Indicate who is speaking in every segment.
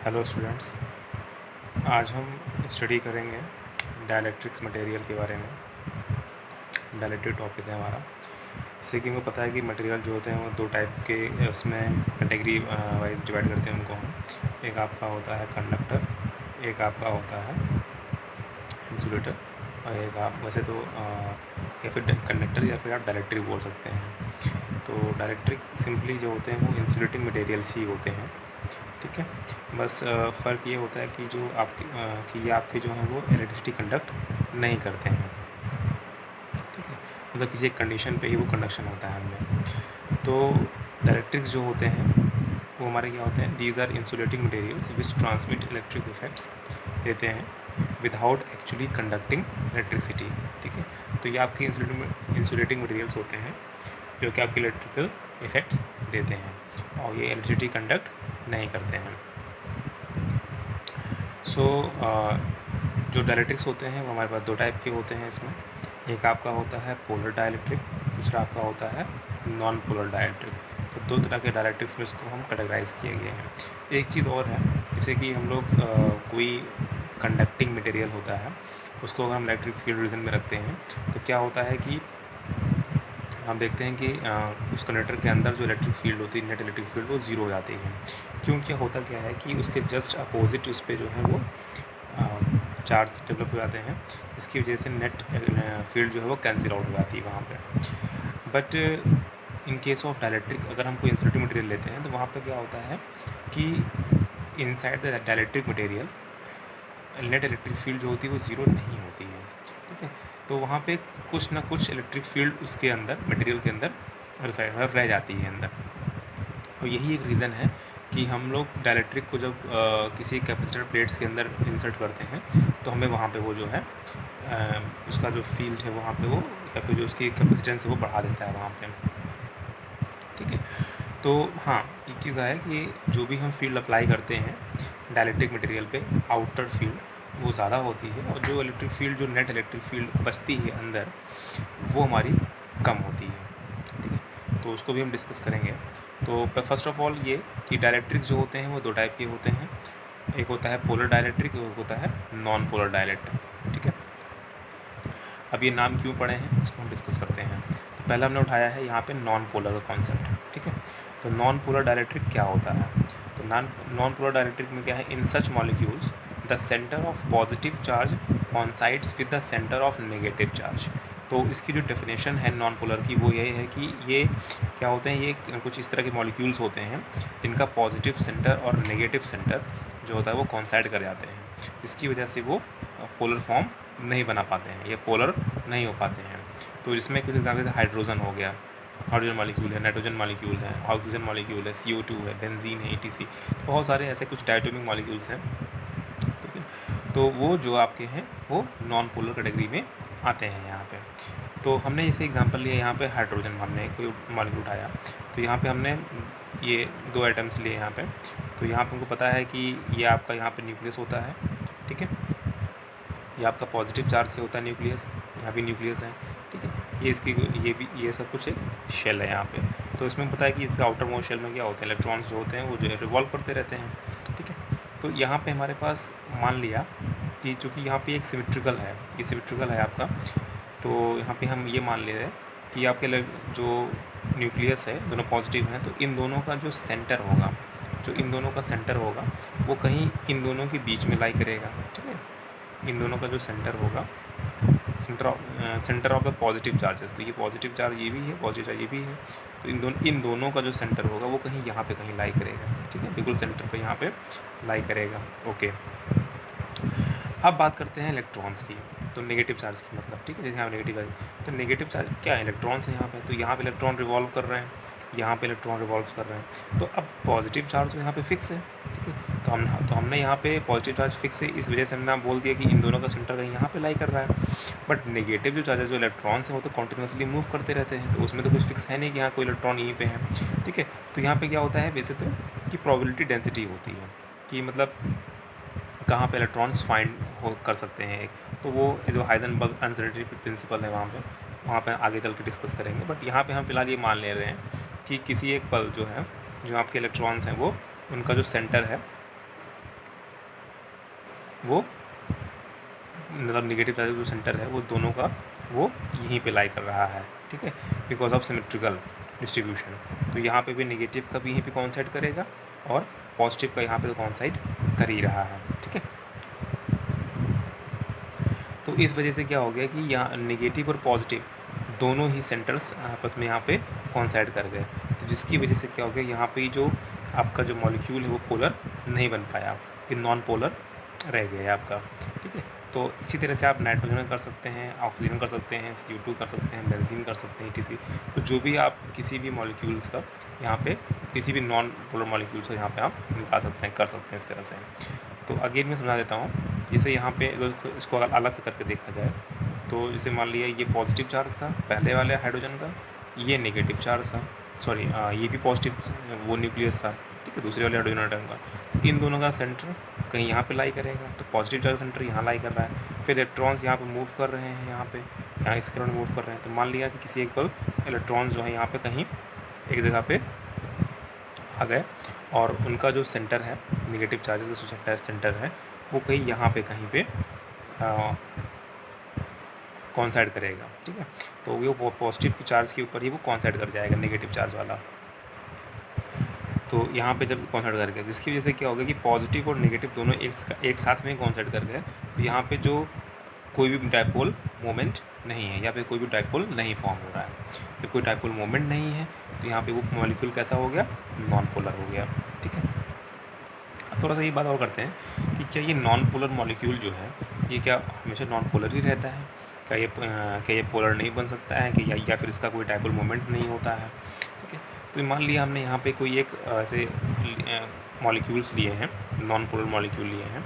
Speaker 1: Hello students, आज हम study करेंगे डाइलेक्ट्रिक्स मटेरियल के बारे में। डाइलेक्ट्रिक टॉपिक है हमारा। जैसे कि हमें पता है कि मटेरियल जो होते हैं वो दो टाइप के उसमें कैटेगरी वाइज डिवाइड करते हैं उनको हम। एक आपका होता है कंडक्टर, एक आपका होता है इंसुलेटर, और एक आप वैसे तो या फिर कंडक्टर या फिर आप डाइलेक्ट्रिक बोल सकते हैं। तो डाइलेक्ट्रिक सिंपली जो होते हैं वो इंसुलेटिंग मटेरियल्स ही होते हैं, ठीक है। बस फ़र्क ये होता है कि जो आपके कि ये आपके जो हैं वो इलेक्ट्रिसिटी कंडक्ट नहीं करते हैं, ठीक है। मतलब किसी एक कंडीशन पे ही वो कंडक्शन होता है हमें। तो डाइलेक्ट्रिक्स जो होते हैं वो हमारे क्या होते हैं, these are insulating materials which transmit electric effects देते हैं विदाउट एक्चुअली कंडक्टिंग इलेक्ट्रिसिटी, ठीक है। तो ये आपके इंसुलेटिंग मटेरियल्स होते हैं जो कि आपके इलेक्ट्रिकल इफेक्ट्स देते हैं और ये इलेक्ट्रिसिटी कंडक्ट नहीं करते हैं। जो डाइलेक्ट्रिक्स होते हैं वो हमारे पास दो टाइप के होते हैं इसमें। एक आपका होता है पोलर डाइलेक्ट्रिक, दूसरा आपका होता है नॉन पोलर डाइलेक्ट्रिक। तो दो तरह के डाइलेक्ट्रिक्स में इसको हम कैटेगराइज किए गए हैं। एक चीज़ और है, जैसे कि हम लोग कोई कंडक्टिंग मटेरियल होता है उसको अगर हम इलेक्ट्रिक फील्ड रीजन में रखते हैं तो क्या होता है कि हम देखते हैं कि उस कंडक्टर के अंदर जो इलेक्ट्रिक फील्ड होती है, नेट इलेक्ट्रिक फील्ड, वो ज़ीरो हो जाती है। क्यों? क्या होता क्या है कि उसके जस्ट अपोजिट उस पर जो है वो चार्ज डेवलप हो जाते हैं, इसकी वजह से नेट फील्ड जो है वो कैंसिल आउट हो जाती है वहाँ पे। But in case of dielectric अगर हम कोई इंसुलेटिंग मटेरियल लेते हैं तो वहाँ पे क्या होता है कि inside the dielectric material net electric field जो होती है वो ज़ीरो नहीं होती है, ठीक है। तो वहाँ पे कुछ ना कुछ इलेक्ट्रिक फील्ड उसके अंदर, मटेरियल के अंदर रह जाती है अंदर। तो यही एक रीज़न है कि हम लोग डाइलेक्ट्रिक को जब किसी कैपेसिटर प्लेट्स के अंदर इंसर्ट करते हैं तो हमें वहाँ पे वो जो है उसका जो फील्ड है वहाँ पे वो, या फिर जो उसकी कैपेसिटेंस है वो बढ़ा देता है वहाँ पे, ठीक है। तो हाँ, एक चीज़ है कि जो भी हम फील्ड अप्लाई करते हैं डाइलेक्ट्रिक मटेरियल पे, आउटर फील्ड वो ज़्यादा होती है और जो इलेक्ट्रिक फील्ड, जो नेट इलेक्ट्रिक फील्ड बचती है अंदर, वो हमारी कम होती है, ठीक है। तो उसको भी हम डिस्कस करेंगे। तो फर्स्ट ऑफ ऑल ये कि डाइलेक्ट्रिक जो होते हैं वो दो टाइप के होते हैं। एक होता है पोलर डाइलेक्ट्रिक, एक होता है नॉन पोलर डाइलेक्ट्रिक, ठीक है। अब ये नाम क्यों पड़े हैं इसको हम डिस्कस करते हैं। तो पहला हमने उठाया है यहाँ पे नॉन पोलर का कॉन्सेप्ट, ठीक है। तो नॉन पोलर डाइलेक्ट्रिक क्या होता है? तो नॉन पोलर डाइलेक्ट्रिक में क्या है, in such molecules the centre of positive charge coincides with the centre of negative charge. तो इसकी जो डेफिनेशन है नॉन पोलर की वो यही है कि ये क्या होते हैं, ये कुछ इस तरह के मॉलिक्यूल्स होते हैं जिनका पॉजिटिव सेंटर और नेगेटिव सेंटर जो होता है वो कॉन्साइड कर जाते हैं, जिसकी वजह से वो पोलर फॉर्म नहीं बना पाते हैं, ये पोलर नहीं हो पाते हैं। तो इसमें कुछ एग्जाम्पल जैसे हाइड्रोजन हो गया, हाइड्रोजन मॉलिक्यूल है, नाइट्रोजन मॉलिक्यूल है, ऑक्सीजन मॉलिक्यूल है, CO2 है, बेंजीन है, ETC, तो बहुत सारे ऐसे कुछ डायटोमिक मॉलिक्यूल्स हैं, ठीक है। तो वो जो आपके हैं वो नॉन पोलर कैटेगरी में आते हैं यहाँ पे। तो हमने जैसे एग्जांपल लिया यहाँ पे हाइड्रोजन, हमने कोई मॉलिक्यूल उठाया तो यहाँ पे हमने ये दो आइटम्स लिए यहाँ पे। तो यहाँ पे हमको पता है कि ये आपका यहाँ पे न्यूक्लियस होता है, ठीक है। ये आपका पॉजिटिव चार्ज से होता है न्यूक्लियस, यहाँ भी न्यूक्लियस है, ठीक है। ये इसकी ये सब कुछ एक शेल है यहाँ पे। तो इसमें पता है कि इसके आउटर मोस्ट शेल में क्या होते हैं, इलेक्ट्रॉन्स जो होते हैं वो जो है रिवॉल्व करते रहते हैं, ठीक है। तो यहाँ पे हमारे पास मान लिया कि चूँकि यहाँ पे एक सिमेट्रिकल है, ये सिमेट्रिकल है आपका, तो यहाँ पे हम ये मान ले रहे हैं कि आपके जो न्यूक्लियस है दोनों पॉजिटिव हैं, तो इन दोनों का जो सेंटर होगा, जो इन दोनों का सेंटर होगा वो कहीं इन दोनों के बीच में लाई करेगा, ठीक है। इन दोनों का जो सेंटर होगा, centre of the positive charges, तो ये पॉजिटिव चार्ज ये भी है, पॉजिटिव चार्ज ये भी है, तो इन दोनों का जो सेंटर होगा वो कहीं यहाँ पे कहीं लाई करेगा, ठीक है, बिल्कुल सेंटर पे यहाँ पे लाई करेगा, ओके। अब बात करते हैं इलेक्ट्रॉन्स की, तो नेगेटिव चार्ज की मतलब, ठीक है। जैसे यहाँ नेगेटिव है तो नेगेटिव चार्ज क्या है, इलेक्ट्रॉन्स है यहाँ पे, तो यहाँ पे इलेक्ट्रॉन रिवॉल्व कर रहे हैं, यहाँ पे इलेक्ट्रॉन रिवॉल्व कर रहे हैं। तो अब पॉजिटिव चार्ज तो यहाँ पे फिक्स है, ठीक है। तो हमने यहाँ पे पॉजिटिव चार्ज फिक्स है, इस वजह से हमने बोल दिया कि इन दोनों का सेंटर कहीं यहाँ पे लाई कर रहा है। बट नेगेटिव जो चार्ज है, जो इलेक्ट्रॉन्स हैं वो तो कंटिन्यूसली मूव करते रहते हैं, तो उसमें तो कुछ फिक्स है नहीं कि यहाँ कोई इलेक्ट्रॉन यहीं पे है, ठीक है। तो यहाँ पे क्या होता है वैसे तो कि प्रोबेबिलिटी डेंसिटी होती है कि मतलब कहाँ पे इलेक्ट्रॉन्स फाइंड कर सकते हैं, तो वो जो हाइजेनबर्ग अनसर्टेनिटी प्रिंसिपल है वहाँ पे आगे चल के डिस्कस करेंगे। बट यहाँ पे हम फिलहाल ये मान ले रहे हैं कि किसी एक पल जो है, जो आपके इलेक्ट्रॉन्स हैं वो, उनका जो सेंटर है वो मतलब नेगेटिव चार्ज जो सेंटर है वो दोनों का वो यहीं पे लाई कर रहा है, ठीक है, बिकॉज ऑफ सिमेट्रिकल डिस्ट्रीब्यूशन। तो यहाँ पे भी नेगेटिव का भी यहीं पे कॉन्साइड करेगा और पॉजिटिव का यहाँ पे कॉन्साइड कर ही रहा है, ठीक है। तो इस वजह से क्या हो गया कि यहाँ नेगेटिव और पॉजिटिव दोनों ही सेंटर्स आपस में यहाँ पे कॉन्साइड कर गए, तो जिसकी वजह से क्या हो गया, यहाँ पे जो आपका जो मॉलिक्यूल है वो पोलर नहीं बन पाया, ये नॉन पोलर रह गया आपका, ठीक है। तो इसी तरह से आप नाइट्रोजन कर सकते हैं, ऑक्सीजन कर सकते हैं, CO2 कर सकते हैं, बेंजीन कर सकते हैं, etc। तो जो भी आप किसी भी मॉलिक्यूल्स का यहाँ पे किसी भी नॉन पोलर मॉलिक्यूल्स को यहाँ पे आप निकाल सकते हैं, कर सकते हैं इस तरह से। तो अगेन मैं समझा देता हूँ, जैसे यहाँ पे अगर इसको अगर अलग से करके देखा जाए, तो जैसे मान लिया ये पॉजिटिव चार्ज था पहले वाले हाइड्रोजन का, ये नेगेटिव चार्ज था, सॉरी ये भी पॉजिटिव वो न्यूक्लियस था, ठीक है, दूसरे वाले हाइड्रोजन आइटम का। इन दोनों का सेंटर कहीं यहाँ पे लाई करेगा, तो पॉजिटिव चार्ज सेंटर यहाँ लाई कर रहा है, फिर इलेक्ट्रॉन्स यहाँ पे मूव कर रहे हैं, यहाँ इसके अराउंड मूव कर रहे हैं। तो मान लिया कि किसी एक पल इलेक्ट्रॉन्स जो है यहाँ पे कहीं एक जगह पे आ गए और उनका जो सेंटर है नेगेटिव चार्जेस का जो सेंटर है वो कहीं यहाँ पे कहीं पे कॉन्साइड करेगा, ठीक है। तो वो पॉजिटिव चार्ज के ऊपर ही वो कॉन्साइड कर जाएगा नेगेटिव चार्ज वाला। तो यहाँ पे जब कॉन्साइड कर गया, जिसकी वजह से क्या हो गया कि पॉजिटिव और नेगेटिव दोनों एक साथ में कॉन्साइड कर गए, तो यहाँ पे जो कोई भी डाइपोल मोमेंट नहीं है, या फिर कोई भी डाइपोल नहीं फॉर्म हो रहा है। जब कोई डाइपोल मोमेंट नहीं है तो यहाँ पे वो मॉलिक्यूल कैसा हो गया, नॉन पोलर हो गया, ठीक है। अब थोड़ा सा ये बात और करते हैं कि क्या ये नॉन पोलर मॉलिक्यूल जो है ये क्या हमेशा नॉन पोलर ही रहता है, क्या ये पोलर नहीं बन सकता है, कि या फिर इसका कोई डाइपोल मोमेंट नहीं होता है, ठीक है। तो मान लिया हमने यहाँ पे कोई एक ऐसे मॉलिक्यूल्स लिए हैं, नॉन पोलर मॉलिक्यूल लिए हैं,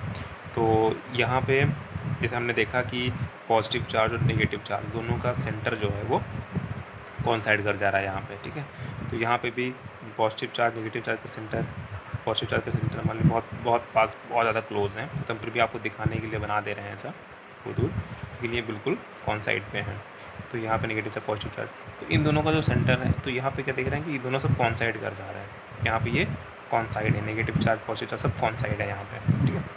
Speaker 1: तो यहाँ पे जैसे हमने देखा कि पॉजिटिव चार्ज और नेगेटिव चार्ज दोनों का सेंटर जो है वो कॉन्साइड कर जा रहा है यहाँ पे, ठीक है। तो यहाँ पे भी पॉजिटिव चार्ज नेगेटिव चार्ज का सेंटर, पॉजिटिव चार्ज का सेंटर मान ली बहुत पास बहुत ज़्यादा क्लोज हैं, तो हम फिर भी आपको दिखाने के लिए बना दे रहे हैं ऐसा वो दूर, लेकिन ये बिल्कुल कॉन्साइड पे हैं। तो यहाँ पे नेगेटिव चार्ज पॉजिटिव चार्ज, तो इन दोनों का जो सेंटर है, तो यहाँ पे क्या देख रहे हैं कि ये दोनों सब कॉन्साइड कर जा रहे हैं, यहाँ पे ये कॉन्साइड है, नेगेटिव चार्ज पॉजिटिव चार्ज सब कॉन्साइड है यहाँ पे, ठीक है।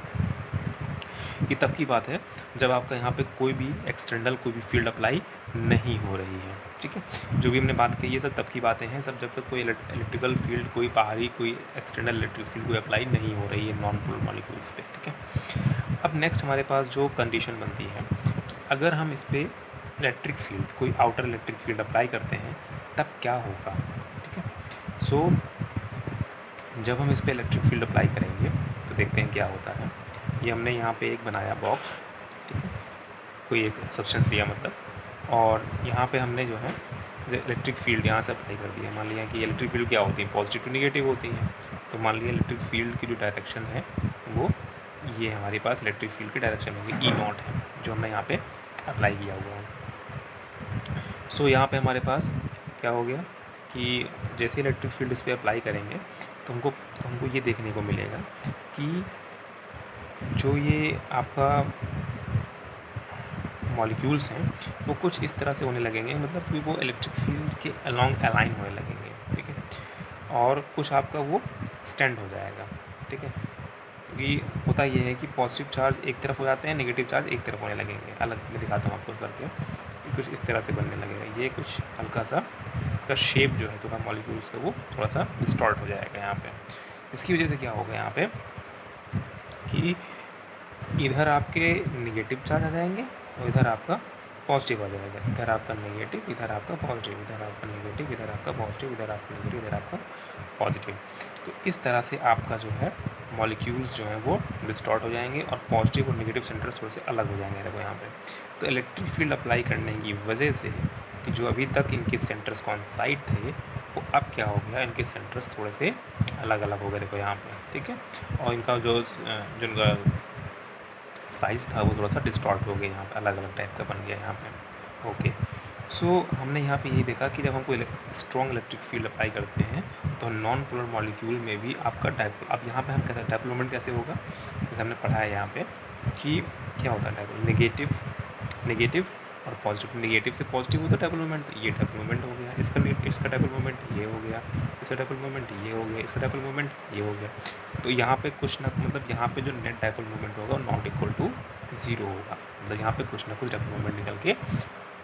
Speaker 1: ये तब की बात है जब आपका यहाँ पे कोई भी एक्सटर्नल कोई भी फील्ड अप्लाई नहीं हो रही है, ठीक है। जो भी हमने बात की ये सब तब की बातें हैं, सब जब तक कोई इलेक्ट्रिकल फील्ड कोई बाहरी कोई एक्सटर्नल इलेक्ट्रिक फील्ड कोई अप्लाई नहीं हो रही है नॉन पोलर मॉलिक्यूल्स पे, ठीक है। अब नेक्स्ट हमारे पास जो कंडीशन बनती है कि अगर हम इस पर इलेक्ट्रिक फील्ड कोई आउटर इलेक्ट्रिक फील्ड अप्लाई करते हैं तब क्या होगा, ठीक है। सो जब हम इस पर इलेक्ट्रिक फील्ड अप्लाई करेंगे तो देखते हैं क्या होता है। ये हमने यहाँ पे एक बनाया बॉक्स, ठीक है, कोई एक सब्सटेंस लिया मतलब, और यहाँ पे हमने जो है इलेक्ट्रिक फील्ड यहाँ से अप्लाई कर दिया। मान लिया कि इलेक्ट्रिक फील्ड क्या होती है, पॉजिटिव टू नेगेटिव होती है। तो मान लिया इलेक्ट्रिक फील्ड की जो डायरेक्शन है वो ये हमारे पास इलेक्ट्रिक फील्ड की डायरेक्शन होगी E0 है, जो हमने यहाँ पे अप्लाई किया हुआ है। सो यहाँ पे हमारे पास क्या हो गया कि जैसे इलेक्ट्रिक फील्ड इस पर अप्लाई करेंगे तो हमको ये देखने को मिलेगा कि जो ये आपका मॉलिक्यूल्स हैं वो कुछ इस तरह से होने लगेंगे, मतलब कि वो इलेक्ट्रिक फील्ड के अलॉन्ग अलाइन होने लगेंगे, ठीक है। और कुछ आपका वो एक्सटेंड हो जाएगा, ठीक है। क्योंकि होता ये है कि पॉजिटिव चार्ज एक तरफ हो जाते हैं, नेगेटिव चार्ज एक तरफ होने लगेंगे। अलग मैं दिखाता हूँ आपको करके, कुछ इस तरह से बनने लगेगा। ये कुछ हल्का सा इसका शेप जो है थोड़ा मॉलिक्यूल्स का वो थोड़ा सा डिस्टॉर्ट हो जाएगा यहाँ पे। इसकी वजह से क्या होगा यहाँ पे कि इधर आपके नेगेटिव चार्ज आ जाएंगे और इधर आपका पॉजिटिव आ जाएगा। इधर आपका नेगेटिव, इधर आपका पॉजिटिव, इधर आपका नेगेटिव, इधर आपका पॉजिटिव, इधर आपका नेगेटिव, इधर आपका पॉजिटिव। तो इस तरह से आपका जो है मॉलिक्यूल्स जो हैं वो डिस्टॉर्ट हो जाएंगे और पॉजिटिव और नेगेटिव सेंटर्स थोड़े से अलग हो जाएंगे। देखो यहाँ पे तो इलेक्ट्रिक फील्ड अप्लाई करने की वजह से कि जो अभी तक इनके सेंटर्स कॉन्साइड थे वो अब क्या हो गया, इनके सेंटर्स थोड़े से अलग अलग हो गए। देखो यहाँ पे, ठीक है। और इनका जो इनका साइज़ था वो थोड़ा सा डिस्टॉर्ट हो गया, यहाँ पे अलग अलग टाइप का बन गया यहाँ पे। ओके, सो हमने यहाँ पे यही देखा कि जब हमको स्ट्रॉन्ग इलेक्ट्रिक फील्ड अप्लाई करते हैं तो नॉन पोलर मॉलिक्यूल में भी आपका डाइपोल, अब यहाँ पे हम कैसे डाइपोल मोमेंट कैसे होगा, जैसे हमने पढ़ा है यहाँ पे कि क्या होता है डाइपोल, नेगेटिव और पॉजिटिव नेगेटिव से पॉजिटिव होता है डाइपोल मोमेंट, तो ये डाइपोल मोमेंट हो गया, इसका डाइपोल मोमेंट ये हो गया, इसका डाइपोल मोमेंट ये हो गया, इसका डाइपोल मोमेंट ये हो गया। तो यहाँ पे कुछ ना मतलब यहाँ पे जो नेट डाइपोल मोमेंट होगा वो नॉट इक्वल टू 0 होगा, मतलब यहाँ पे कुछ ना कुछ डाइपोल मोमेंट निकल के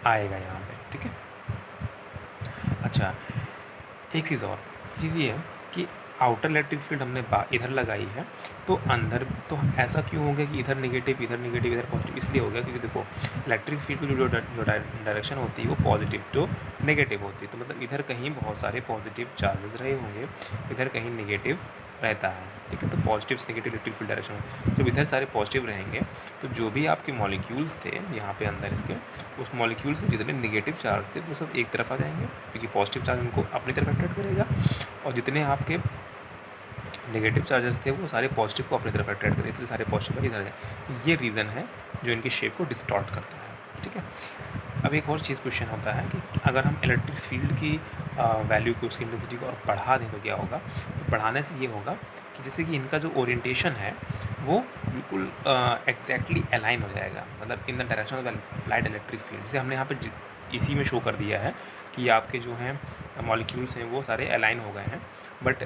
Speaker 1: आएगा यहाँ पे, ठीक है। अच्छा, एक चीज़ और चीज़ ये है कि आउटर इलेक्ट्रिक फील्ड हमने इधर लगाई है, तो अंदर तो ऐसा क्यों हो गया कि इधर नेगेटिव इधर पॉजिटिव, इसलिए हो गया क्योंकि देखो इलेक्ट्रिक फील्ड की जो डायरेक्शन होती है वो पॉजिटिव टू नेगेटिव होती है। तो मतलब इधर कहीं बहुत सारे पॉजिटिव चार्जेस रहे होंगे, इधर कहीं नेगेटिव रहता है, ठीक है। तो पॉजिटिव से नेगेटिव इलेक्ट्रिक फील्ड डायरेक्शन, जब इधर सारे पॉजिटिव रहेंगे तो जो भी आपके मॉलिक्यूल्स थे यहाँ पे अंदर इसके, उस मॉलिक्यूल्स में जितने नेगेटिव चार्ज थे वो सब एक तरफ आ जाएंगे, क्योंकि पॉजिटिव चार्ज उनको अपनी तरफ अट्रैक्ट करेगा, और जितने आपके नेगेटिव चार्जेस थे वो सारे पॉजिटिव को अपनी तरफ अट्रैक्ट करें, इसलिए सारे पॉजिटिव इधर है। तो ये रीज़न है जो इनकी शेप को डिस्टॉर्ट करता है, ठीक है। अब एक और चीज़ क्वेश्चन होता है कि अगर हम इलेक्ट्रिक फील्ड की वैल्यू को, उसकी इंटेंसिटी को और बढ़ा दें तो क्या होगा। तो बढ़ाने से ये होगा कि जैसे कि इनका जो ओरिएंटेशन है वो बिल्कुल एग्जैक्टली अलाइन हो जाएगा, मतलब in the direction of applied electric field. जैसे हमने यहाँ पे इसी में शो कर दिया है कि आपके जो हैं मॉलिक्यूल्स हैं वो सारे अलाइन हो गए हैं, बट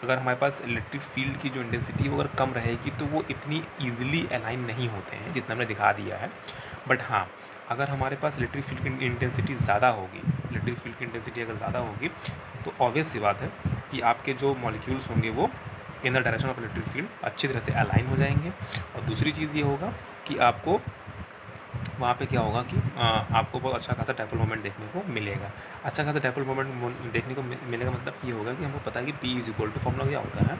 Speaker 1: अगर हमारे पास इलेक्ट्रिक फील्ड की जो इंटेंसिटी अगर कम रहेगी तो वो इतनी ईजिली अलाइन नहीं होते हैं जितना हमने दिखा दिया है। बट हाँ, अगर हमारे पास इलेक्ट्रिक फील्ड की इंटेंसिटी ज़्यादा होगी, इलेक्ट्रिक फील्ड की इंटेंसिटी अगर ज़्यादा होगी तो ऑब्वियस सी बात है कि आपके जो मॉलिक्यूल्स होंगे वो in the direction of electric field अच्छी तरह से अलाइन हो जाएंगे। और दूसरी चीज़ ये होगा कि आपको वहाँ पे क्या होगा कि आपको बहुत अच्छा खासा डाइपोल मोमेंट देखने को मिलेगा। अच्छा खासा डाइपोल मोमेंट देखने को मिलेगा मतलब ये होगा कि हमको पता है कि P is equal to, formula क्या होता है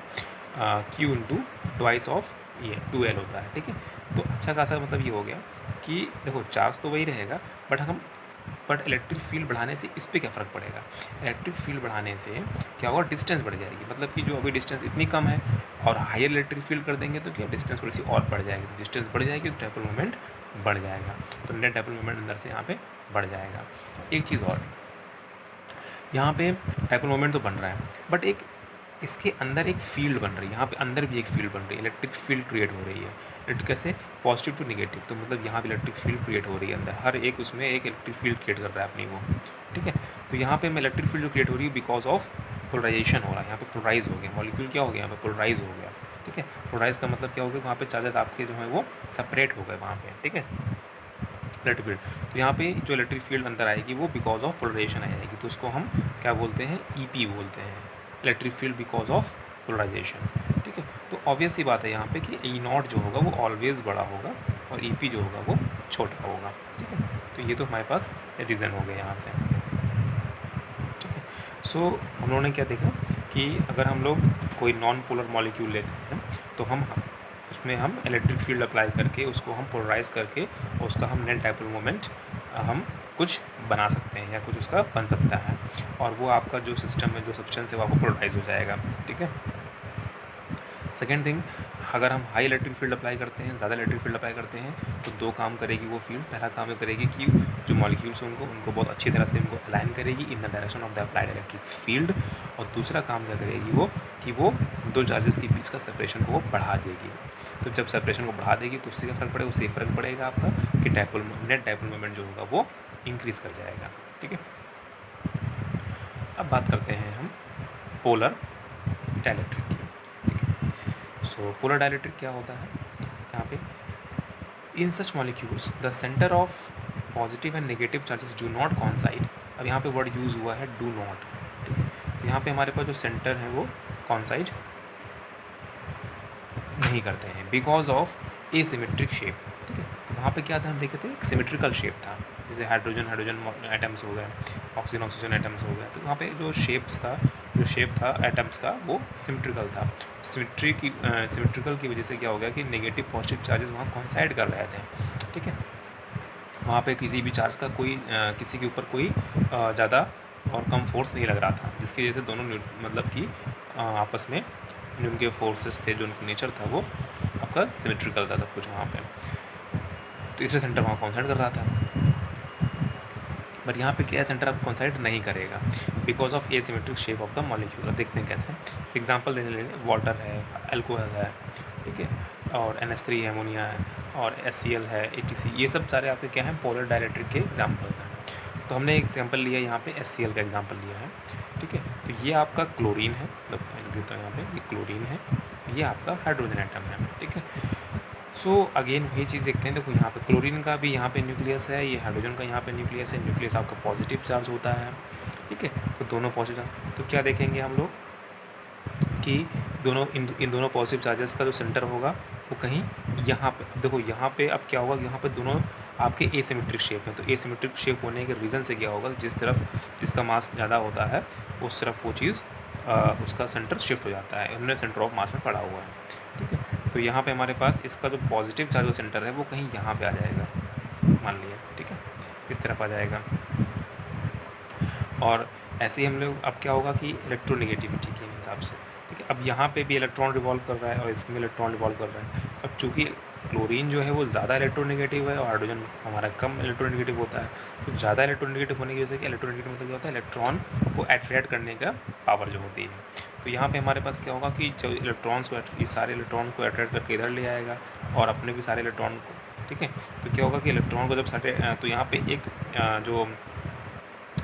Speaker 1: Q इंटू ट्वाइस ऑफ ये 2L होता है, ठीक है। तो अच्छा खासा मतलब ये हो गया कि देखो चार्ज तो वही रहेगा, बट इलेक्ट्रिक फील्ड बढ़ाने से इस पर क्या फ़र्क पड़ेगा। इलेक्ट्रिक फील्ड बढ़ाने से क्या होगा, डिस्टेंस बढ़ जाएगी, मतलब कि जो अभी डिस्टेंस इतनी कम है और हायर इलेक्ट्रिक फील्ड कर देंगे तो क्या डिस्टेंस थोड़ी सी और बढ़ जाएगी, तो डिस्टेंस बढ़ जाएगी तो डाइपोल मोमेंट बढ़ जाएगा, तो नेट डाइपोल मोमेंट अंदर से यहाँ पे बढ़ जाएगा। एक चीज़ और, यहाँ पे डाइपोल मोमेंट तो बन रहा है बट एक इसके अंदर एक फील्ड बन रही है, यहाँ पे अंदर भी एक फील्ड बन रही है, इलेक्ट्रिक फील्ड क्रिएट हो रही है। इलेक्ट्रिक कैसे, पॉजिटिव टू नेगेटिव, तो मतलब यहाँ पे इलेक्ट्रिक फील्ड क्रिएट हो रही है अंदर, हर एक उसमें एक इलेक्ट्रिक फील्ड क्रिएट कर रहा है अपनी वो, ठीक है। तो यहाँ पे मैं इलेक्ट्रिक फील्ड जो क्रिएट हो रही है बिकॉज ऑफ पोलराइजेशन हो रहा है, यहाँ पे पोलराइज हो गया मॉलिक्यूल, क्या हो गया यहाँ पे पोलराइज हो गया, ठीक है। पोलराइज का मतलब क्या हो गया, वहाँ पे चार्जेस आपके जो है वो सेपरेट हो गए वहाँ पे, ठीक है, इलेक्ट्रिक फील्ड। तो यहाँ पे जो इलेक्ट्रिक फील्ड अंदर आएगी वो बिकॉज ऑफ पोलराइजेशन आ जाएगी, तो उसको हम क्या बोलते हैं, EP बोलते हैं, electric field because of polarisation, ठीक है। तो ऑब्वियस सी बात है यहाँ पे कि E0 जो होगा वो ऑलवेज़ बड़ा होगा और EP जो होगा वो छोटा होगा, ठीक है। तो ये तो हमारे पास रीज़न हो गया यहाँ से, ठीक है। सो हम लोगों ने क्या देखा कि अगर हम लोग कोई नॉन पोलर मॉलिक्यूल लेते हैं तो उसमें हम इलेक्ट्रिक फील्ड अप्लाई करके उसको हम पोलराइज करके उसका हम नेट डाइपोल मोमेंट हम कुछ बना सकते हैं या कुछ उसका बन सकता है, और वो आपका जो सिस्टम है, जो सब्सटेंस है वो आपको पोलराइज हो जाएगा, ठीक है। सेकेंड थिंग, अगर हम हाई इलेक्ट्रिक फील्ड अप्लाई करते हैं, ज़्यादा इलेक्ट्रिक फील्ड अप्लाई करते हैं तो दो काम करेगी वो फील्ड। पहला काम ये करेगी कि जो मॉलिक्यूल्स हैं उनको बहुत अच्छी तरह से उनको अलाइन करेगी in the direction of the applied electric field, और दूसरा काम क्या करेगी वो कि वो दो चार्जेस के बीच का सेपरेशन को वो बढ़ा देगी। तो जब सेपरेशन को बढ़ा देगी तो उससे क्या फ़र्क पड़ेगा, उससे फ़र्क पड़ेगा आपका कि नेट डाइपोल मोमेंट जो होगा वो इंक्रीज़ कर जाएगा, ठीक है। अब बात करते हैं हम पोलर डाइलेक्ट्रिक की, ठीक है। सो पोलर डाइलेक्ट्रिक क्या होता है, यहाँ पे in such molecules the centre of positive and negative charges do not coincide. अब यहाँ पे वर्ड यूज़ हुआ है डू नॉट, ठीक है। तो यहाँ पे हमारे पास जो सेंटर है वो कॉन्साइड नहीं करते हैं बिकॉज ऑफ एसिमेट्रिक शेप, ठीक है। तो वहाँ पे क्या था, हम देखे थे एक सिमेट्रिकल शेप था, जैसे हाइड्रोजन एटम्स हो गए, ऑक्सीजन एटम्स हो गए, तो वहाँ पे जो शेप था एटम्स का वो सिमेट्रिकल था। सिमेट्रिकल की वजह से क्या हो गया कि नेगेटिव पॉजिटिव चार्जेस वहाँ कॉन्साइड कर रहे थे, ठीक है। वहाँ पे किसी भी चार्ज का किसी के ऊपर कोई ज़्यादा और कम फोर्स नहीं लग रहा था, जिसकी वजह से दोनों मतलब कि आपस में जो उनके फोर्सेस थे, जो उनका नेचर था वो आपका सिमेट्रिकल था सब कुछ वहाँ पे। तो इसलिए सेंटर वहाँ कॉन्साइड कर रहा था, बट यहाँ पे क्या है, सेंटर अब कॉन्साइड नहीं करेगा because of asymmetric shape of the molecule. देखते हैं कैसे, एग्जांपल देने लेंगे, वाटर है, अल्कोहल है, ठीक है, और NH3 है, अमोनिया है, और HCl है, ATC, ये सब सारे आपके क्या हैं, पोलर डाइलेक्ट्रिक के एग्जाम्पल हैं। तो हमने एग्जाम्पल लिया यहाँ पे HCl का एग्जाम्पल लिया है, ठीक है। तो ये आपका क्लोरीन है, मैं लिख देता हूँ यहाँ पे, ये क्लोरीन है, ये आपका हाइड्रोजन एटम है, ठीक है। सो अगेन वही चीज़ देखते हैं, देखो यहाँ पे क्लोरीन का भी यहाँ पे न्यूक्लियस है, ये हाइड्रोजन का यहाँ पे न्यूक्लियस है, न्यूक्लियस आपका पॉजिटिव चार्ज होता है, ठीक है। तो दोनों पॉजिटिव, तो क्या देखेंगे हम लोग कि दोनों इन दोनों पॉजिटिव चार्जेस का जो सेंटर होगा वो कहीं यहाँ पे, देखो यहाँ पे अब क्या होगा, यहाँ पे दोनों आपके एसिमेट्रिक शेप हैं। तो एसिमेट्रिक शेप होने के रीज़न से क्या होगा, जिस तरफ जिसका मास ज़्यादा होता है उस तरफ वो चीज़ उसका सेंटर शिफ्ट हो जाता है, हमने सेंटर ऑफ मास में पड़ा हुआ है, ठीक है। तो यहाँ पे हमारे पास इसका जो पॉजिटिव चार्ज का सेंटर है वो कहीं यहाँ पे आ जाएगा, मान लिया, ठीक है, इस तरफ आ जाएगा। और ऐसे ही हम लोग अब क्या होगा कि इलेक्ट्रोनेगेटिविटी के हिसाब से, ठीक है, अब यहाँ पे भी इलेक्ट्रॉन रिवॉल्व कर रहा है और इसमें इलेक्ट्रॉन रिवॉल्व कर रहा है। अब चूँकि क्लोरीन जो है वो ज़्यादा इलेक्ट्रोनेगेटिव है और हाइड्रोजन हमारा कम इलेक्ट्रोनेगेटिव होता है, तो ज़्यादा इलेक्ट्रोनेगेटिव होने की वजह से कि इलेक्ट्रोनेगेटिव मतलब क्या होता है, इलेक्ट्रॉन को अट्रैक्ट करने का पावर जो होती है। तो यहाँ पे हमारे पास क्या होगा कि जो इलेक्ट्रॉन्स को, ये सारे इलेक्ट्रॉन को अट्रैक्ट करके इधर ले आएगा और अपने भी सारे इलेक्ट्रॉन को, ठीक है। तो क्या होगा कि इलेक्ट्रॉन को जब सारे, तो यहाँ पे एक जो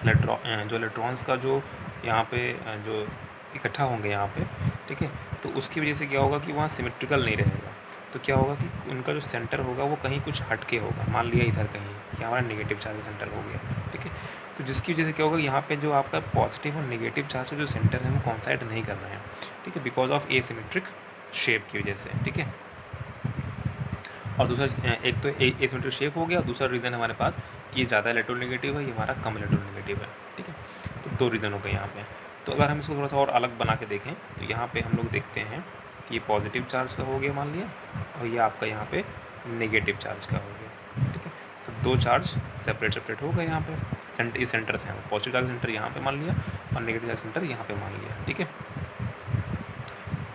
Speaker 1: इलेक्ट्रॉन्स का जो यहाँ पे जो इकट्ठा होंगे यहाँ पे, ठीक है, तो उसकी वजह से क्या होगा कि वहाँ सिमेट्रिकल नहीं रहेगा। तो क्या होगा कि उनका जो सेंटर होगा वो कहीं कुछ हटके होगा, मान लिया इधर कहीं, ये हमारा नेगेटिव चार्ज सेंटर हो गया, ठीक है। तो जिसकी वजह से क्या होगा, यहाँ पे जो आपका पॉजिटिव और नेगेटिव चार्ज का जो सेंटर है वो कॉन्साइड नहीं कर रहे हैं, ठीक है, बिकॉज ऑफ एसिमेट्रिक शेप की वजह से, ठीक है। और दूसरा, एक तो एसिमेट्रिक शेप हो गया, और दूसरा रीज़न हमारे पास कि ये ज़्यादा इलेक्ट्रोनेगेटिव है, ये हमारा कम इलेक्ट्रोनेगेटिव है, ठीक है। तो दो रीज़न हो गए यहाँ पे। तो अगर हम इसको थोड़ा सा और अलग बना के देखें तो यहाँ पे हम लोग देखते हैं कि ये पॉजिटिव चार्ज का हो गया मान लिया, और ये आपका यहाँ पे नेगेटिव चार्ज का हो गया, ठीक है। तो दो चार्ज सेपरेट हो गए यहाँ पे, ये सेंटर्स हैं, पॉजिटिव चार्ज सेंटर यहाँ पे मान लिया और नेगेटिव चार्ज सेंटर यहाँ पे मान लिया, ठीक है।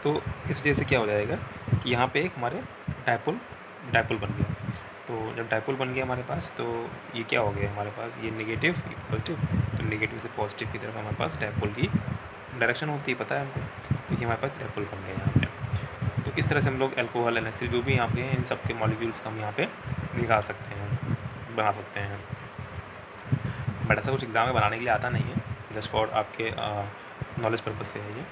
Speaker 1: तो इस वजह से क्या हो जाएगा कि यहाँ पे एक हमारे डायपोल बन गया। तो जब डायपोल बन गया हमारे पास, तो ये क्या हो गया हमारे पास, ये नेगेटिव, ये पॉजिटिव, तो नेगेटिव से पॉजिटिव की तरफ हमारे पास डायपोल की डायरेक्शन होती है, पता है हमको। तो ये हमारे पास डायपोल बन गया यहाँ पे। तो इस तरह से हम लोग अल्कोहल, NH3 जो भी यहाँ पे हैं, इन सब के मॉलिक्यूल्स का हम यहाँ पे निकाल सकते हैं, बना सकते हैं। बट ऐसा कुछ एग्ज़ाम में बनाने के लिए आता नहीं है, जस्ट फॉर आपके नॉलेज पर्पज से है ये।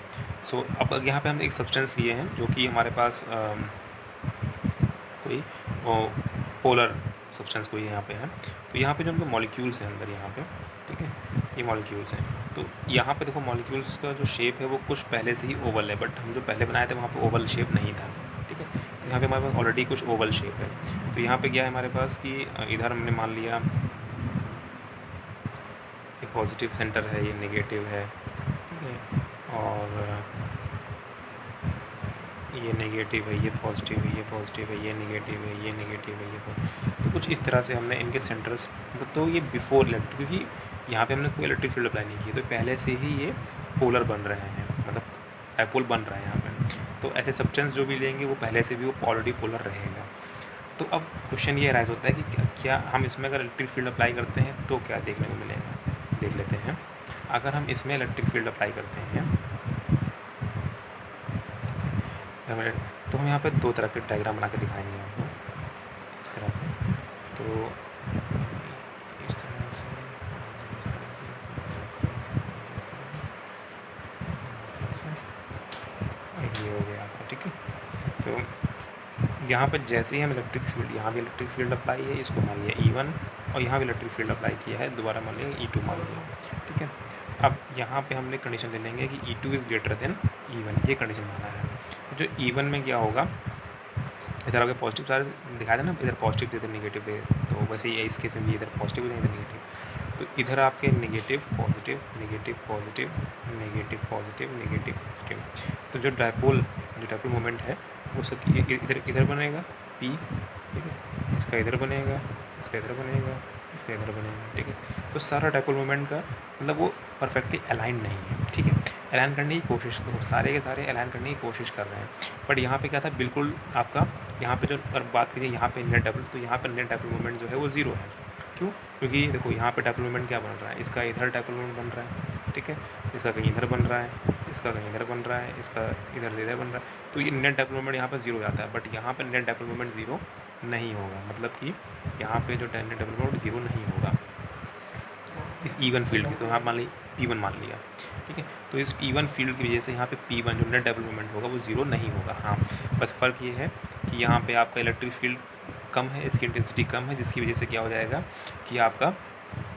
Speaker 1: सो अब यहाँ पे हम एक सब्सटेंस लिए हैं जो कि हमारे पास कोई पोलर सब्सटेंस कोई यहाँ पे है। तो यहाँ पे जो उनके मॉलिक्यूल्स हैं अंदर यहाँ पे, ठीक है, ये मॉलिक्यूल्स हैं। तो यहाँ पे देखो मॉलिक्यूल्स का जो शेप है वो कुछ पहले से ही ओवल है, बट हम जो पहले बनाए थे वहाँ पे ओवल शेप नहीं था, ठीक है। तो यहाँ पे हमारे पास ऑलरेडी कुछ ओवल शेप है। तो यहाँ पे क्या है हमारे पास कि इधर हमने मान लिया ये पॉजिटिव सेंटर है, ये नेगेटिव है, ठीक है, और ये नेगेटिव है, ये पॉजिटिव है, ये पॉजिटिव है, ये नेगेटिव है, ये नेगेटिव है, ये पॉजिटिव। तो कुछ इस तरह से हमने इनके सेंटर्स, तो ये बिफोर इलेक्ट्रिक, क्योंकि यहाँ पे हमने कोई इलेक्ट्रिक फील्ड अप्लाई नहीं की, तो पहले से ही ये पोलर बन रहे हैं, मतलब डायपोल बन रहे हैं यहाँ पे। तो ऐसे सब्सटेंस जो भी लेंगे वो पहले से भी वो ऑलरेडी पोलर रहेगा। तो अब क्वेश्चन ये राइज होता है कि क्या हम इसमें अगर इलेक्ट्रिक फील्ड अप्लाई करते हैं तो क्या देखने को मिलेगा, देख लेते हैं। अगर हम इसमें इलेक्ट्रिक फील्ड अप्लाई करते हैं तो हम यहाँ पे दो तरह के डायग्राम बना के दिखाएंगे आपको, इस तरह से। तो इस तरह से, ये हो गया आपका, ठीक है। तो यहाँ पे जैसे ही हम इलेक्ट्रिक फील्ड, यहाँ भी इलेक्ट्रिक फील्ड अप्लाई है, इसको मान लिया E1, और यहाँ भी इलेक्ट्रिक फील्ड अप्लाई किया है, दोबारा मान लिया E2 मान लिया, ठीक है। अब यहाँ पे हमने कंडीशन ले लेंगे कि E2 is greater than E1, ये कंडीशन माना है। तो जो E1 में क्या होगा, इधर अगर पॉजिटिव चार्ज दिखाया था ना, इधर पॉजिटिव दे, इधर नेगेटिव दे, तो वैसे ही इस केस में भी इधर पॉजिटिव दे, इधर नेगेटिव। तो इधर आपके negative positive, negative positive, negative positive, negative positive. तो जो डायपोल मोमेंट है वो सब इधर बनेगा P, ठीक है, इसका इधर बनेगा, इसका इधर बनेगा, इसका इधर बनेगा, ठीक है। तो सारा डायपोल मोमेंट का मतलब वो परफेक्टली अलाइन नहीं है, ठीक है। अलाइन करने की कोशिश, सारे के सारे अलाइन करने की कोशिश कर रहे हैं, बट यहाँ पे क्या था, बिल्कुल आपका यहाँ पे जो अगर बात करिए यहाँ पे नेट डायपोल, तो यहाँ पर नेट डायपोल मोमेंट जो है वो ज़ीरो है। क्यों? क्योंकि देखो यहाँ पे डायपोल मोमेंट क्या बन रहा है, इसका इधर डायपोल मोमेंट बन रहा है, ठीक है, इसका कहीं इधर बन रहा है, इसका कहीं इधर बन रहा है, इसका इधर से इधर बन रहा है, तो ये नेट डेवलप मोमेंट यहाँ पर ज़ीरो हो जाता है। बट यहाँ पे नेट डेवलप मोमेंट ज़ीरो नहीं होगा, मतलब कि यहाँ पे जो नेट डेवलप मोमेंट ज़ीरो नहीं होगा इस ईवन फील्ड की। तो यहाँ मान ली P1 मान लिया, ठीक है। तो इस ईवन फील्ड की वजह से यहाँ पे P1 जो नेट डेवलप मोमेंट होगा वो ज़ीरो नहीं होगा। हाँ, बस फ़र्क ये है कि यहाँ पे आपका इलेक्ट्रिक फील्ड कम है, इसकी इंटेंसिटी कम है, जिसकी वजह से क्या हो जाएगा कि आपका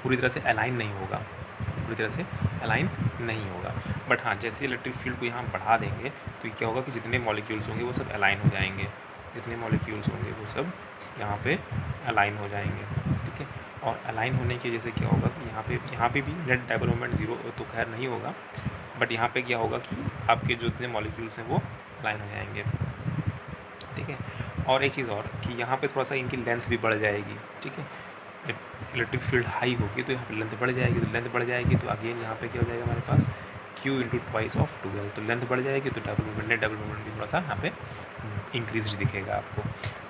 Speaker 1: पूरी तरह से अलाइन नहीं होगा, पूरी तरह से अलाइन नहीं होगा। बट हाँ, जैसे इलेक्ट्रिक फील्ड को यहाँ बढ़ा देंगे तो क्या होगा कि जितने मॉलिक्यूल्स होंगे वो सब अलाइन हो जाएंगे, जितने मॉलिक्यूल्स होंगे वो सब यहाँ पे अलाइन हो जाएंगे, ठीक है। और अलाइन होने की वजह से क्या होगा कि यहाँ पे भी नेट डेवलपमेंट ज़ीरो तो खैर नहीं होगा, बट यहाँ पे क्या होगा कि आपके जो जितने मॉलिक्यूल्स हैं वो अलाइन हो जाएंगे, ठीक है। और एक चीज़ और कि यहाँ पे थोड़ा सा इनकी लेंथ भी बढ़ जाएगी, ठीक है। जब इलेक्ट्रिक फील्ड हाई होगी तो यहाँ पे लेंथ बढ़ जाएगी, तो लेंथ बढ़ जाएगी तो अगेन यहाँ पे क्या हो जाएगा हमारे पास Q इंटू ट्वाइस ऑफ 12। तो लेंथ बढ़ जाएगी तो नेट डेवलपमेंट भी थोड़ा सा यहाँ पे इंक्रीज दिखेगा आपको।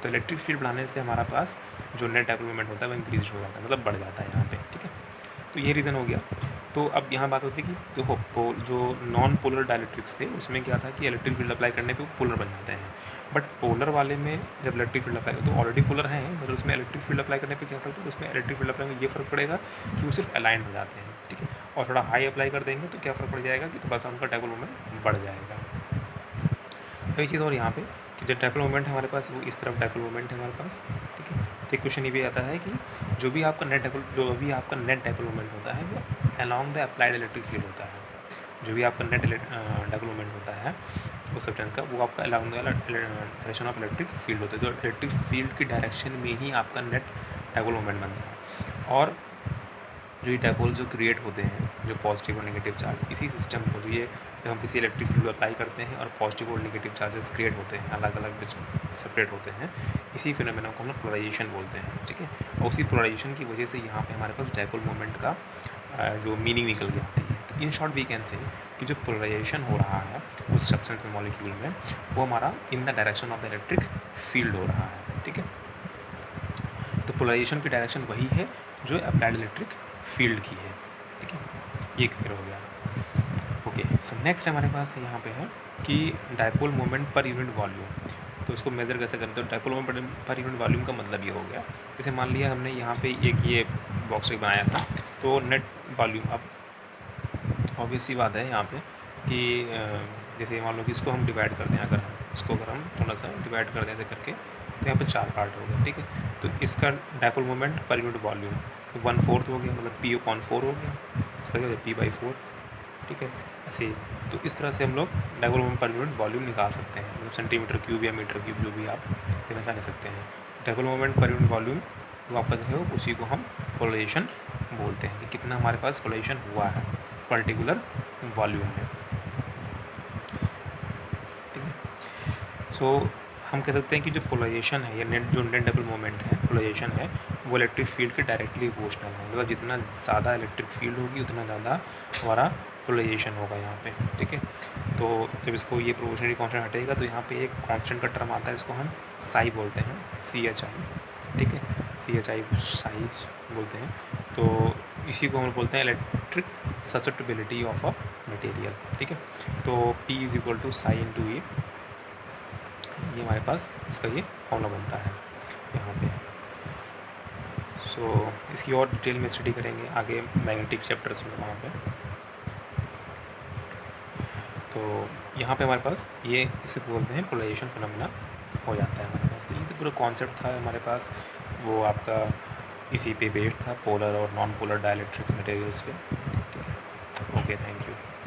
Speaker 1: तो इलेक्ट्रिक फील्ड बढ़ाने से हमारा पास जो नेट डेवलपमेंट होता है वो इंक्रीज हो जाता है, मतलब बढ़ जाता है यहाँ पे, ठीक है। तो ये रीज़न हो गया। तो अब यहाँ बात होती है कि देखो जो नॉन पोलर डाइलेक्ट्रिक्स थे उसमें क्या था कि इलेक्ट्रिक फील्ड अप्लाई करने पे वो पोलर बन जाते हैं, बट पोलर वाले में जब इलेक्ट्रिक फील्ड अप्लाई तो ऑलरेडी पोलर हैं, मगर उसमें इलेक्ट्रिक फील्ड अप्लाई करने पे क्या फ़र्क पड़ता है, उसमें इलेक्ट्रिक फील्ड अप्लाई में ये फ़र्क पड़ेगा कि वो सिर्फ अलाइन हो जाते हैं, ठीक है। और थोड़ा हाई अप्लाई कर देंगे तो क्या फ़र्क पड़ जाएगा कि थोड़ा सा उनका डाइपोल मोमेंट बढ़ जाएगा। वही चीज़ और यहाँ पे कि जो डाइपोल मोमेंट है हमारे पास वो इस तरफ डाइपोल मोमेंट है हमारे पास, ठीक है। तो एक क्वेश्चन ये भी आता है कि जो भी आपका नेट डाइपोल मोमेंट होता है वो along the applied electric field होता है। जो भी आपका नेट डाइपोल मोमेंट होता है उस सब्सटेंस का वो आपका along the direction of electric field होता है। तो इलेक्ट्रिक फील्ड की डायरेक्शन में ही आपका नेट डाइपोल मोमेंट बनता है। और जो ये डाइपोल जो क्रिएट होते हैं, जो पॉजिटिव और नेगेटिव चार्ज, इसी सिस्टम को जो ये जब हम किसी इलेक्ट्रिक फील्ड अप्लाई करते हैं और पॉजिटिव और नेगेटिव चार्जेस क्रिएट होते हैं, अलग अलग सेपरेट होते हैं, इसी फिनोमेना को हम लोग पोलराइजेशन बोलते हैं, ठीक है। और उसी पोलराइजेशन की वजह से यहाँ पे हमारे पास डाइपोल मोमेंट का जो मीनिंग निकल के आती है। तो in short we can say कि जो पोलराइजेशन हो रहा है उस सब्सटेंस में, मॉलिक्यूल में, वो हमारा in the direction of the electric field हो रहा है, ठीक है। तो पोलराइजेशन की डायरेक्शन वही है जो अप्लाइड इलेक्ट्रिक फील्ड की है, ठीक है। ये क्लियर हो गया। ओके, सो नेक्स्ट हमारे पास यहाँ पे है कि dipole moment per unit volume. तो इसको मेज़र कैसे करते हैं? तो dipole moment per unit volume का मतलब ये हो गया, जैसे मान लिया हमने यहाँ पे एक ये बॉक्स बनाया था, तो नेट वॉल्यूम, अब ऑब्वियस सी बात है यहाँ पे कि जैसे मान लो कि इसको हम डिवाइड कर दें, अगर हम थोड़ा सा डिवाइड कर दें ऐसे करके, तो यहाँ पे 4 पार्ट हो गए, ठीक है। तो इसका dipole moment per unit volume तो 1/4 हो गया, मतलब P/4 हो गया, इसका क्या हो गया P/4, ठीक है। ऐसे तो इस तरह से हम लोग dipole moment per unit volume निकाल सकते हैं, मतलब सेंटीमीटर क्यूब या मीटर क्यूब जो भी आप लेना चाह सकते हैं। Dipole moment per unit volume जो आपका जो है उसी को हम पोलराइजेशन बोलते हैं कि कितना हमारे पास पोलराइजेशन हुआ है पर्टिकुलर वॉल्यूम में, ठीक है। सो हम कह सकते हैं कि जो पोलराइजेशन है या नेट डाइपोल मोमेंट है, पोलराइजेशन है, वो इलेक्ट्रिक फील्ड के डायरेक्टली प्रोपोर्शनल है, मतलब जितना ज़्यादा इलेक्ट्रिक फील्ड होगी उतना ज़्यादा हमारा पोलराइजेशन होगा यहाँ पे, ठीक है। तो जब इसको ये प्रोपोर्शनली कांस्टेंट हटेगा तो यहाँ पे एक कांस्टेंट का टर्म आता है, इसको हम साई बोलते हैं, CHI, ठीक है, CHI साइज बोलते हैं। तो इसी को हम बोलते हैं electric susceptibility of a material, ठीक है। तो P = साई × E, ये हमारे पास इसका ये फॉर्मूला बनता है यहाँ पे। सो इसकी और डिटेल में स्टडी करेंगे आगे मैग्नेटिक चैप्टर्स में वहाँ पे। तो यहाँ पे हमारे पास ये इसे बोलते हैं पोलराइजेशन फिनोमेना हो जाता है हमारे पास। तो ये तो पूरा कॉन्सेप्ट था हमारे पास, वो आपका इसी पे बेस्ड था, पोलर और नॉन पोलर डाइलेक्ट्रिक्स मटेरियल्स पे, ठीक है। Okay, thank you.